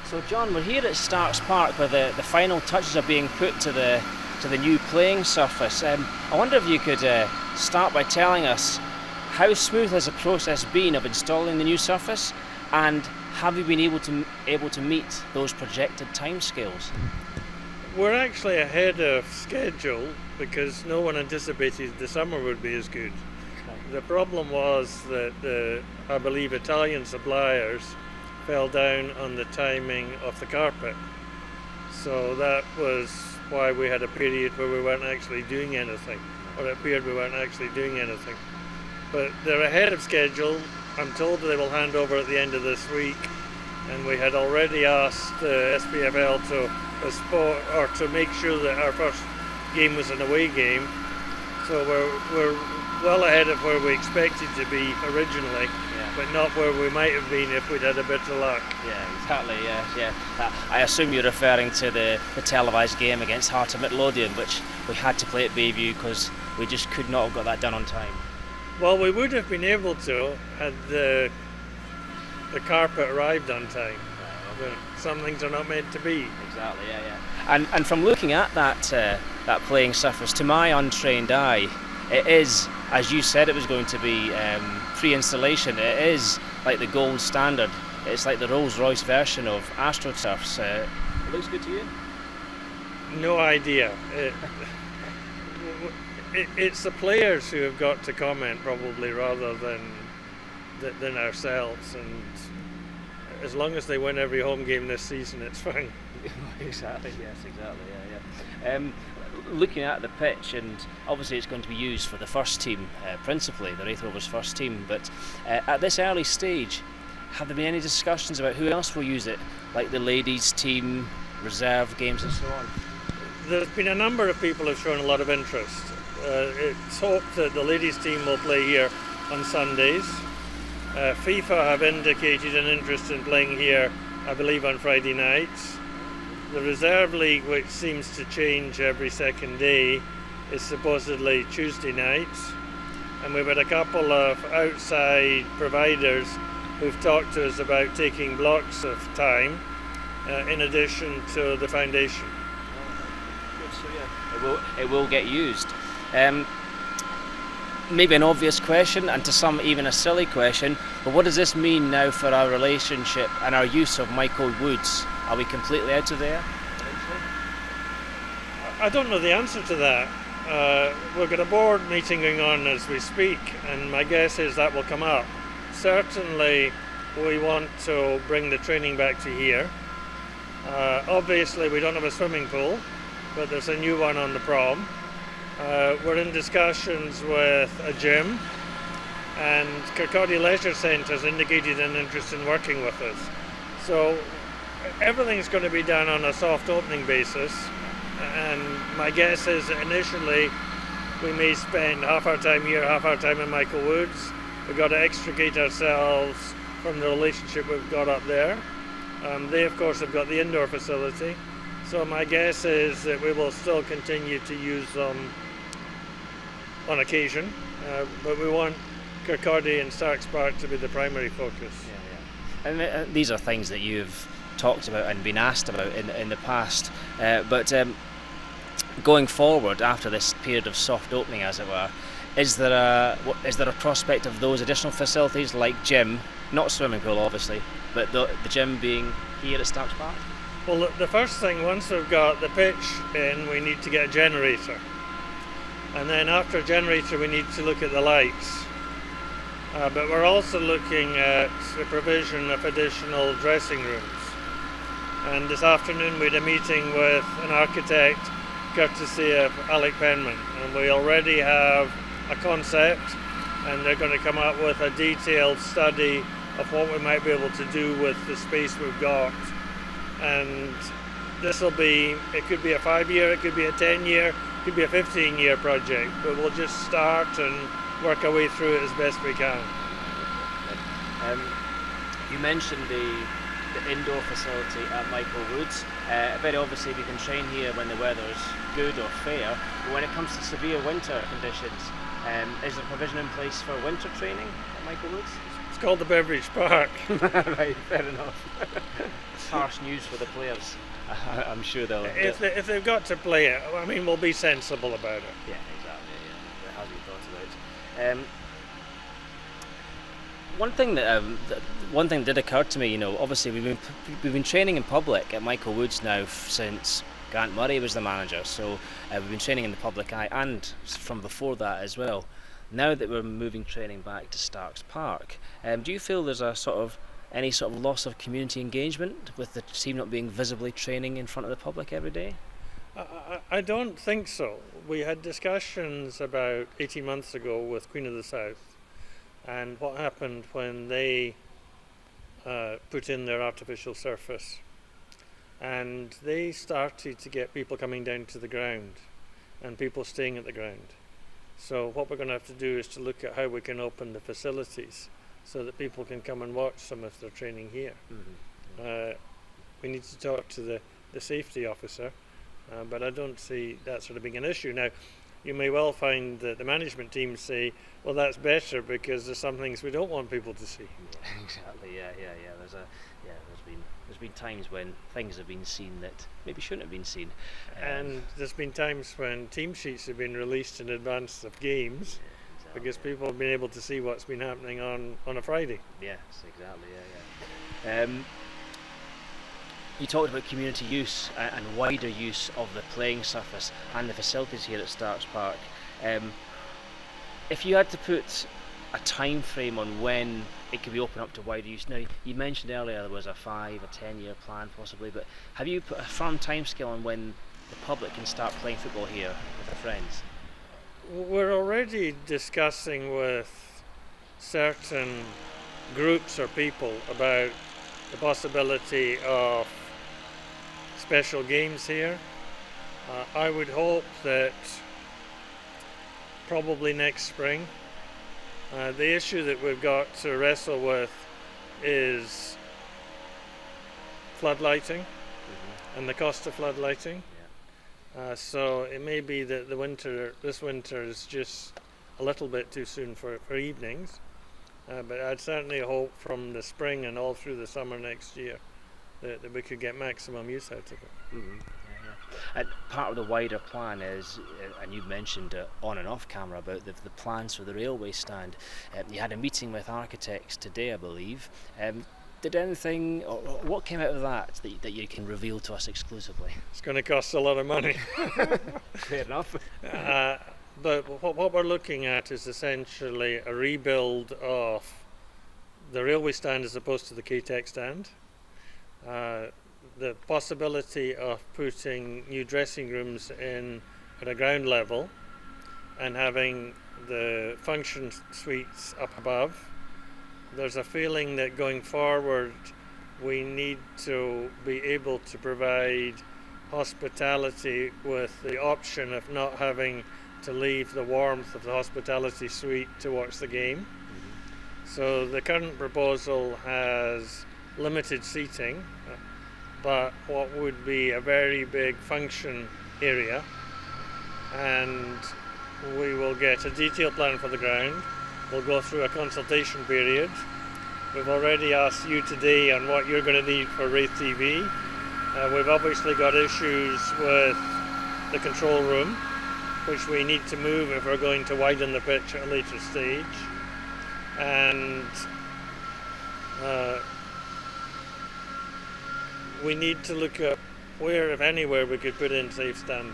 So John, we're here at Starks Park where the final touches are being put to the new playing surface. I wonder if you could start by telling us how smooth has the process been of installing the new surface, and have you been able to meet those projected timescales? We're actually ahead of schedule because no one anticipated the summer would be as good. The problem was that I believe Italian suppliers fell down on the timing of the carpet. So that was why we had a period where we weren't actually doing anything, or it appeared we weren't actually doing anything. But they're ahead of schedule. I'm told they will hand over at the end of this week, and we had already asked the SPFL to make sure that our first game was an away game. So we're well ahead of where we expected to be originally, but not where we might have been if we'd had a bit of luck. Yeah, exactly, yeah. I assume you're referring to the televised game against Heart of Midlothian, which we had to play at Bayview because we just could not have got that done on time. Well, we would have been able to had the carpet arrived on time. But some things are not meant to be. Exactly, yeah. And from looking at that playing surface, to my untrained eye, it is, as you said it was going to be pre-installation, it is like the gold standard. It's like the Rolls-Royce version of AstroTurfs. It looks good to you? No idea. It's the players who have got to comment probably rather than ourselves, and as long as they win every home game this season, it's fine. Exactly, yeah. Looking at the pitch, and obviously it's going to be used for the first team, principally the Raith Rovers first team, but at this early stage, have there been any discussions about who else will use it, like the ladies team, reserve games and so on? There's been a number of people who've shown a lot of interest. It's hoped that the ladies team will play here on Sundays. FIFA have indicated an interest in playing here, I believe, on Friday nights. The Reserve League, which seems to change every second day, is supposedly Tuesday nights. And we've had a couple of outside providers who've talked to us about taking blocks of time in addition to the foundation. It will get used. Maybe an obvious question, and to some even a silly question, but what does this mean now for our relationship and our use of Michael Woods? Are we completely out of there? I don't know the answer to that. We've got a board meeting going on as we speak, and my guess is that will come up. Certainly we want to bring the training back to here. Obviously we don't have a swimming pool, but there's a new one on the prom. We're in discussions with a gym, and Kirkcaldy Leisure Centre has indicated an interest in working with us. So everything's going to be done on a soft opening basis, and my guess is that initially we may spend half our time here, half our time in Michael Woods. We've got to extricate ourselves from the relationship we've got up there. They of course have got the indoor facility, so my guess is that we will still continue to use them on occasion, but we want Kirkcaldy and Starks Park to be the primary focus. Yeah. And these are things that you've talked about and been asked about in the past, but going forward after this period of soft opening, as it were, is there a prospect of those additional facilities like gym, not swimming pool obviously, but the gym being here at Starks Park? Well, the first thing, once we've got the pitch in, we need to get a generator. And then after a generator, we need to look at the lights. But we're also looking at the provision of additional dressing rooms. And this afternoon we had a meeting with an architect, courtesy of Alec Penman. And we already have a concept, and they're going to come up with a detailed study of what we might be able to do with the space we've got. And this will be, it could be a 5-year, it could be a 10-year, it could be a 15-year project, but we'll just start and work our way through it as best we can. You mentioned the indoor facility at Michael Woods. Very obviously we can train here when the weather's good or fair, but when it comes to severe winter conditions, is there provision in place for winter training at Michael Woods? It's called the Beverage Park. Right, fair enough. Harsh news for the players. I'm sure they'll. If they've got to play it, I mean, we'll be sensible about it. Yeah, exactly. Yeah, it has been thought about. One thing did occur to me. You know, obviously we've been training in public at Michael Woods now since Grant Murray was the manager. So we've been training in the public eye, and from before that as well. Now that we're moving training back to Starks Park, do you feel there's any sort of loss of community engagement with the team not being visibly training in front of the public every day? I don't think so. We had discussions about 18 months ago with Queen of the South and what happened when they put in their artificial surface. And they started to get people coming down to the ground and people staying at the ground. So what we're going to have to do is to look at how we can open the facilities so that people can come and watch some of their training here. Mm-hmm. We need to talk to the safety officer, but I don't see that sort of being an issue. Now, you may well find that the management team say, well, that's better because there's some things we don't want people to see. Yeah, exactly, yeah. There's been times when things have been seen that maybe shouldn't have been seen. And there's been times when team sheets have been released in advance of games, exactly, because people have been able to see what's been happening on a Friday. Yes, exactly, yeah. You talked about community use and wider use of the playing surface and the facilities here at Starks Park. If you had to put a time frame on when it could be opened up to wider use, now you mentioned earlier there was a 5 or 10 year plan possibly, but have you put a firm time scale on when the public can start playing football here with their friends? We're already discussing with certain groups or people about the possibility of special games here. I would hope that probably next spring. The issue that we've got to wrestle with is floodlighting, mm-hmm, and the cost of floodlighting. Yeah. So it may be that this winter is just a little bit too soon for evenings, but I'd certainly hope from the spring and all through the summer next year that we could get maximum use out of it. Mm-hmm. And part of the wider plan is, and you mentioned on and off camera about the plans for the railway stand. You had a meeting with architects today, I believe. Did anything, or what came out of that you can reveal to us exclusively? It's going to cost a lot of money. Fair enough. But what we're looking at is essentially a rebuild of the railway stand as opposed to the K-Tech stand. The possibility of putting new dressing rooms in at a ground level and having the function suites up above. There's a feeling that going forward we need to be able to provide hospitality with the option of not having to leave the warmth of the hospitality suite to watch the game. Mm-hmm. So the current proposal has limited seating, but what would be a very big function area, and we will get a detailed plan for the ground. We'll go through a consultation period. We've already asked you today on what you're going to need for RaithTV. We've obviously got issues with the control room, which we need to move if we're going to widen the pitch at a later stage. And we need to look at where, if anywhere, we could put in safe standing.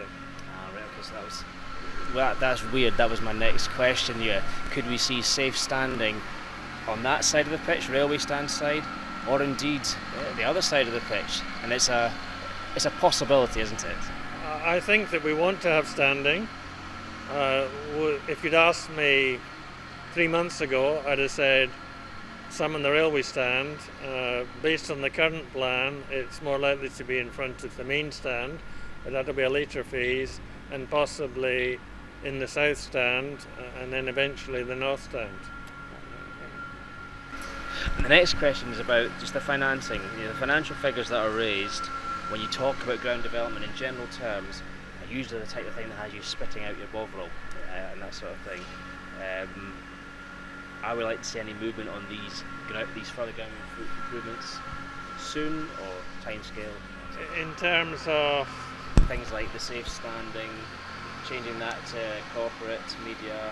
Right, okay, so that's weird. That was my next question. Yeah, could we see safe standing on that side of the pitch, railway stand side, or indeed the other side of the pitch? And it's a possibility, isn't it? I think that we want to have standing. If you'd asked me 3 months ago, I'd have said some in the railway stand. Based on the current plan, it's more likely to be in front of the main stand, but that'll be a later phase, and possibly in the south stand, and then eventually the north stand. The next question is about just the financing. The financial figures that are raised when you talk about ground development in general terms are usually the type of thing that has you spitting out your bovril and that sort of thing. are we like to see any movement on these further ground improvements soon, or timescale? In terms of things like the safe standing, changing that to corporate media.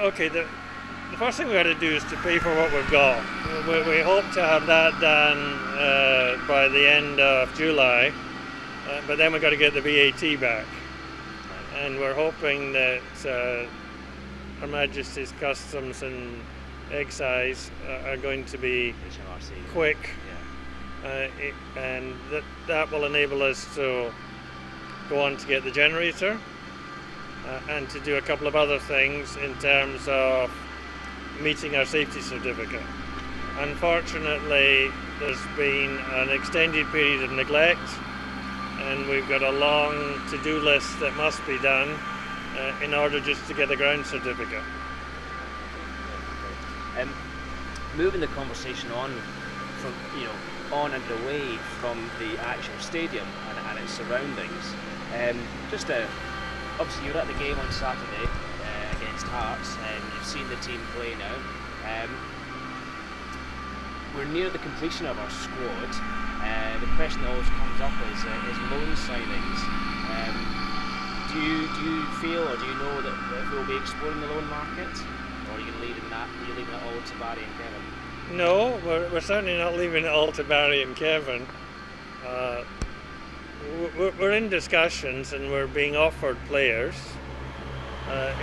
Okay, the first thing we got to do is to pay for what we've got. We hope to have that done by the end of July, but then we've got to get the VAT back. And we're hoping that Her Majesty's Customs and Excise are going to be HMRC, quick, yeah. and that will enable us to go on to get the generator and to do a couple of other things in terms of meeting our safety certificate. Unfortunately, there's been an extended period of neglect, and we've got a long to-do list that must be done in order just to get a ground certificate. Moving the conversation on from on and away from the actual stadium and its surroundings, obviously you were at the game on Saturday against Hearts, and you've seen the team play now. We're near the completion of our squad. The question that always comes up is loan signings. Do you feel, or do you know that we'll be exploring the loan market, or are you leaving that all to Barry and Kevin? No, we're certainly not leaving it all to Barry and Kevin. We're in discussions and we're being offered players.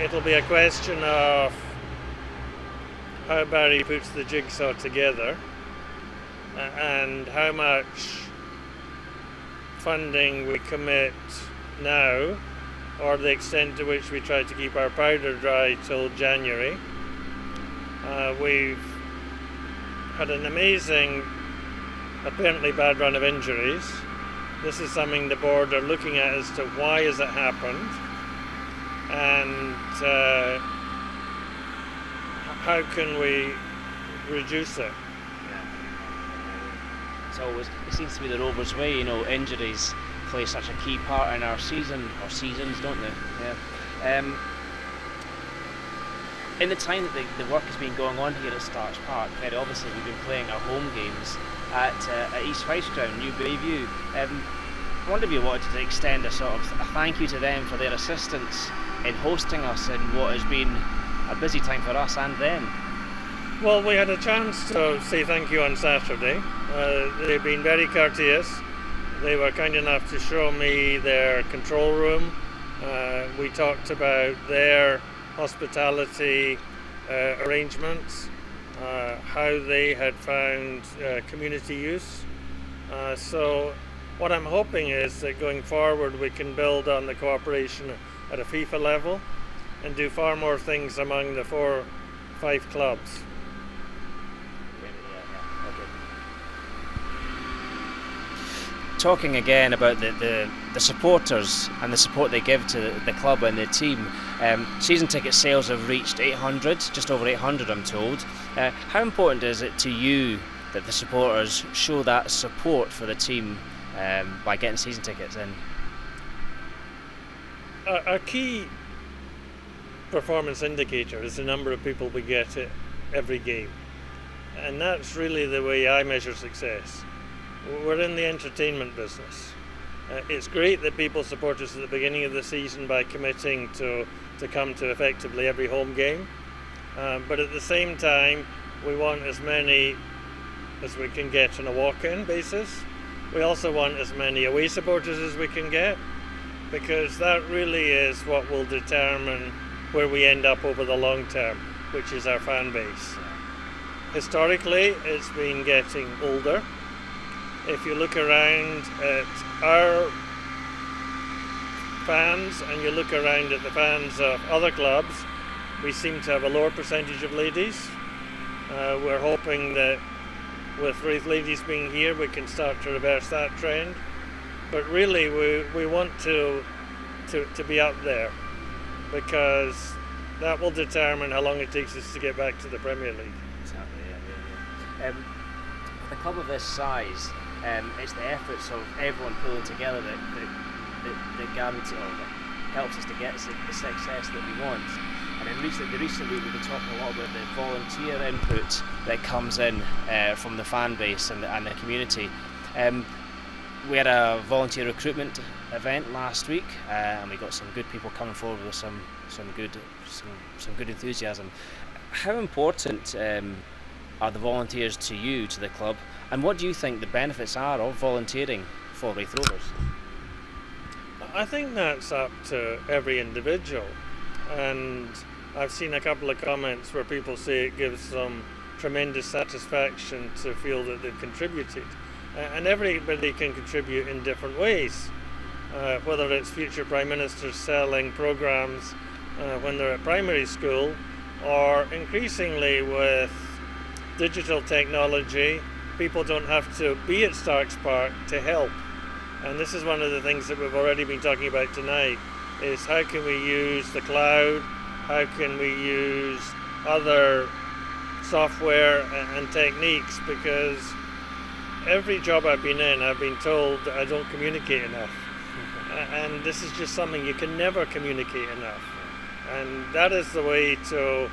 It'll be a question of how Barry puts the jigsaw together and how much funding we commit now, or the extent to which we try to keep our powder dry till January. We've had an amazing, apparently bad run of injuries. This is something the board are looking at as to why has it happened, and how can we reduce it. It seems to be the Rovers' way. Injuries play such a key part in our season, or seasons, don't they? Yeah. In the time that the work has been going on here at Starks Park, very obviously we've been playing our home games at East Fife Ground, New Bayview. I wonder if you wanted to extend a sort of a thank you to them for their assistance in hosting us in what has been a busy time for us and them. Well, we had a chance to say thank you on Saturday. They've been very courteous. They were kind enough to show me their control room. We talked about their hospitality arrangements, how they had found community use. So what I'm hoping is that going forward we can build on the cooperation at a FIFA level and do far more things among the 4-5 clubs. Talking again about the supporters and the support they give to the club and the team, season ticket sales have reached 800, just over 800 I'm told. How important is it to you that the supporters show that support for the team by getting season tickets in? Our key performance indicator is the number of people we get at every game, and that's really the way I measure success. We're in the entertainment business. It's great that people support us at the beginning of the season by committing to come to effectively every home game, but at the same time we want as many as we can get on a walk-in basis. We also want as many away supporters as we can get, because that really is what will determine where we end up over the long term, which is our fan base. Historically, it's been getting older. If you look around at our fans and you look around at the fans of other clubs, we seem to have a lower percentage of ladies. We're hoping that with Raith ladies being here we can start to reverse that trend. But really we want to be up there, because that will determine how long it takes us to get back to the Premier League. Exactly, yeah. With a club of this size, it's the efforts of everyone pulling together that guarantee or that helps us to get the success that we want. And then recently we've been talking a lot about the volunteer input that comes in from the fan base and the community. We had a volunteer recruitment event last week, and we got some good people coming forward with some good enthusiasm. How important are the volunteers to you, to the club, and what do you think the benefits are of volunteering for Raith Rovers? I think that's up to every individual, and I've seen a couple of comments where people say it gives them tremendous satisfaction to feel that they've contributed, and everybody can contribute in different ways, whether it's future Prime Ministers selling programmes when they're at primary school, or increasingly with digital technology, people don't have to be at Starks Park to help. And this is one of the things that we've already been talking about tonight, is how can we use the cloud, how can we use other software and techniques, because every job I've been in, I've been told that I don't communicate enough. And this is just something you can never communicate enough. And that is the way to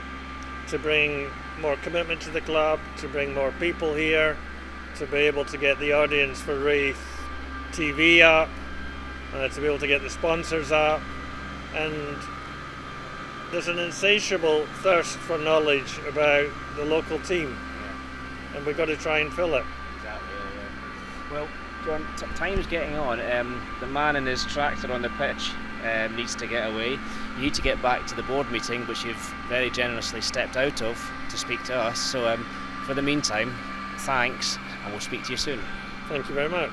bring more commitment to the club, to bring more people here, to be able to get the audience for RaithTV up, to be able to get the sponsors up, and there's an insatiable thirst for knowledge about the local team, and we've got to try and fill it. Exactly. Yeah. Well, John, time's getting on. The man in his tractor on the pitch needs to get away. You need to get back to the board meeting, which you've very generously stepped out of to speak to us. So for the meantime, thanks, and we'll speak to you soon. Thank you very much.